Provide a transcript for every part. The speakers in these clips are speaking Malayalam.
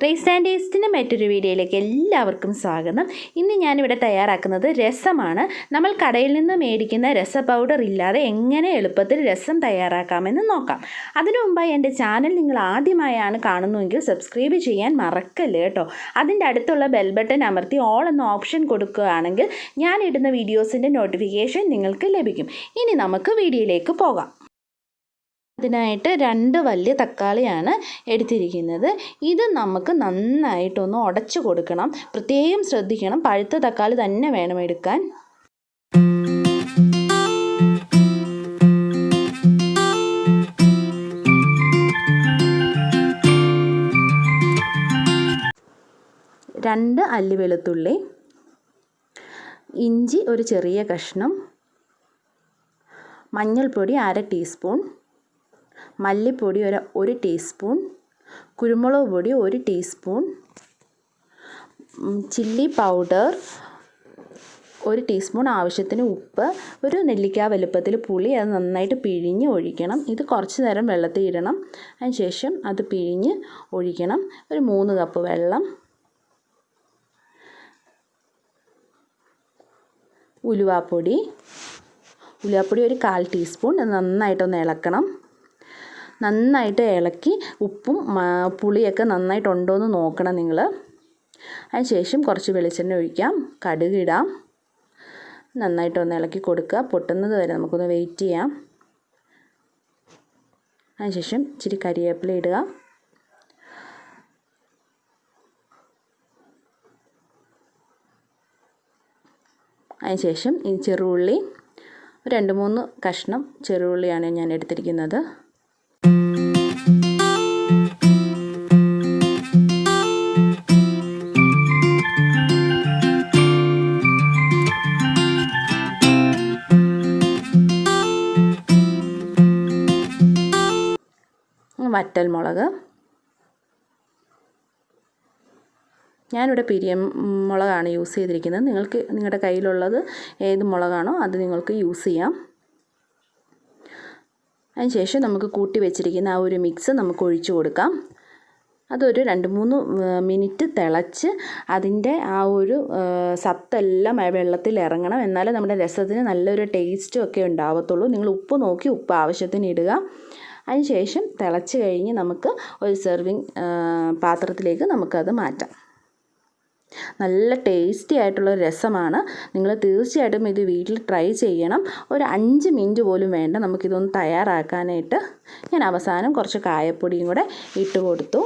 ടേസ്റ്റ് ആൻഡ് ടേസ്റ്റിൻ്റെ മറ്റൊരു വീഡിയോയിലേക്ക് എല്ലാവർക്കും സ്വാഗതം. ഇന്ന് ഞാനിവിടെ തയ്യാറാക്കുന്നത് രസമാണ്. നമ്മൾ കടയിൽ നിന്ന് മേടിക്കുന്ന രസ പൗഡർ ഇല്ലാതെ എങ്ങനെ എളുപ്പത്തിൽ രസം തയ്യാറാക്കാമെന്ന് നോക്കാം. അതിനു മുമ്പായി എൻ്റെ ചാനൽ നിങ്ങൾ ആദ്യമായാണ് കാണുന്നതെങ്കിൽ സബ്സ്ക്രൈബ് ചെയ്യാൻ മറക്കല്ലേ കേട്ടോ. അതിൻ്റെ അടുത്തുള്ള ബെൽ ബട്ടൺ അമർത്തി ഓൾ എന്ന ഓപ്ഷൻ കൊടുക്കുകയാണെങ്കിൽ ഞാൻ ഇടുന്ന വീഡിയോസിൻ്റെ നോട്ടിഫിക്കേഷൻ നിങ്ങൾക്ക് ലഭിക്കും. ഇനി നമുക്ക് വീഡിയോയിലേക്ക് പോകാം. അതിനായിട്ട് 2 വലിയ തക്കാളിയാണ് എടുത്തിരിക്കുന്നത്. ഇത് നമുക്ക് നന്നായിട്ടൊന്ന് ഉടച്ചു കൊടുക്കണം. പ്രത്യേകം ശ്രദ്ധിക്കണം, പഴുത്ത തക്കാളി തന്നെ വേണം എടുക്കാൻ. രണ്ട് അല്ലി വെളുത്തുള്ളി, ഇഞ്ചി ഒരു ചെറിയ കഷ്ണം, മഞ്ഞൾപ്പൊടി 1/2 ടീസ്പൂൺ, മല്ലിപ്പൊടി 1 ടീസ്പൂൺ, കുരുമുളക് പൊടി 1 ടീസ്പൂൺ, ചില്ലി പൗഡർ 1 ടീസ്പൂൺ, ആവശ്യത്തിന് ഉപ്പ്, ഒരു നെല്ലിക്ക വലുപ്പത്തിൽ പുളി, അത് നന്നായിട്ട് പിഴിഞ്ഞ് ഒഴിക്കണം. ഇത് കുറച്ച് നേരം വെള്ളത്തിൽ ഇടണം. അതിന് ശേഷം അത് പിഴിഞ്ഞ് ഒഴിക്കണം. ഒരു 3 കപ്പ് വെള്ളം, ഉലുവാപ്പൊടി ഒരു 1/4 ടീസ്പൂൺ. നന്നായിട്ടൊന്ന് ഇളക്കണം. നന്നായിട്ട് ഇളക്കി ഉപ്പും പുളിയൊക്കെ നന്നായിട്ടുണ്ടോ എന്ന് നോക്കണം നിങ്ങൾ. അതിന് ശേഷം കുറച്ച് വെളിച്ചെണ്ണ ഒഴിക്കാം, കടുക് ഇടാം, നന്നായിട്ടൊന്ന് ഇളക്കി കൊടുക്കുക. പൊട്ടുന്നത് വരെ നമുക്കൊന്ന് വെയിറ്റ് ചെയ്യാം. അതിന് ശേഷം ഇച്ചിരി കരിവേപ്പില ഇടുക. അതിന് ശേഷം ഈ ചെറുള്ളി 2-3 കഷ്ണം ചെറുള്ളിയാണ് ഞാൻ എടുത്തിരിക്കുന്നത്. വറ്റൽമുളക്, ഞാനിവിടെ മുളകാണ് യൂസ് ചെയ്തിരിക്കുന്നത്. നിങ്ങൾക്ക് നിങ്ങളുടെ കയ്യിലുള്ളത് ഏത് മുളകാണോ അത് നിങ്ങൾക്ക് യൂസ് ചെയ്യാം. അതിന് ശേഷം നമുക്ക് കൂട്ടി വെച്ചിരിക്കുന്ന ആ ഒരു മിക്സ് നമുക്ക് ഒഴിച്ചു കൊടുക്കാം. അതൊരു 2-3 മിനിറ്റ് തിളച്ച് അതിൻ്റെ ആ ഒരു സത്തെല്ലാം വെള്ളത്തിൽ ഇറങ്ങണം. എന്നാലേ നമ്മുടെ രസത്തിന് നല്ലൊരു ടേസ്റ്റും ഒക്കെ ഉണ്ടാവത്തുള്ളൂ. നിങ്ങൾ ഉപ്പ് നോക്കി ഉപ്പ് ആവശ്യത്തിന് ഇടുക. അതിന് ശേഷം തിളച്ച് കഴിഞ്ഞ് നമുക്ക് ഒരു സെർവിങ് പാത്രത്തിലേക്ക് നമുക്കത് മാറ്റാം. നല്ല ടേസ്റ്റി ആയിട്ടുള്ള രസമാണ്. നിങ്ങൾ തീർച്ചയായിട്ടും ഇത് വീട്ടിൽ ട്രൈ ചെയ്യണം. ഒരു 5 മിനിറ്റ് പോലും വേണ്ട നമുക്കിതൊന്ന് തയ്യാറാക്കാനായിട്ട്. ഞാൻ അവസാനം കുറച്ച് കായപ്പൊടിയും കൂടെ ഇട്ട് കൊടുത്തു.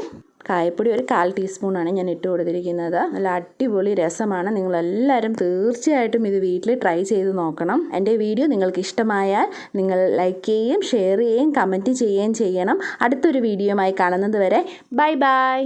കായപ്പൊടി ഒരു 1/4 ടീസ്പൂണാണ് ഞാൻ ഇട്ട് കൊടുത്തിരിക്കുന്നത്. നല്ല അടിപൊളി രസമാണ്. നിങ്ങളെല്ലാവരും തീർച്ചയായിട്ടും ഇത് വീട്ടിൽ ട്രൈ ചെയ്ത് നോക്കണം. എൻ്റെ വീഡിയോ നിങ്ങൾക്ക് ഇഷ്ടമായാൽ നിങ്ങൾ ലൈക്ക് ചെയ്യുകയും ഷെയർ ചെയ്യുകയും കമൻറ്റ് ചെയ്യുകയും ചെയ്യണം. അടുത്തൊരു വീഡിയോയുമായി കാണുന്നത് വരെ ബൈ ബൈ.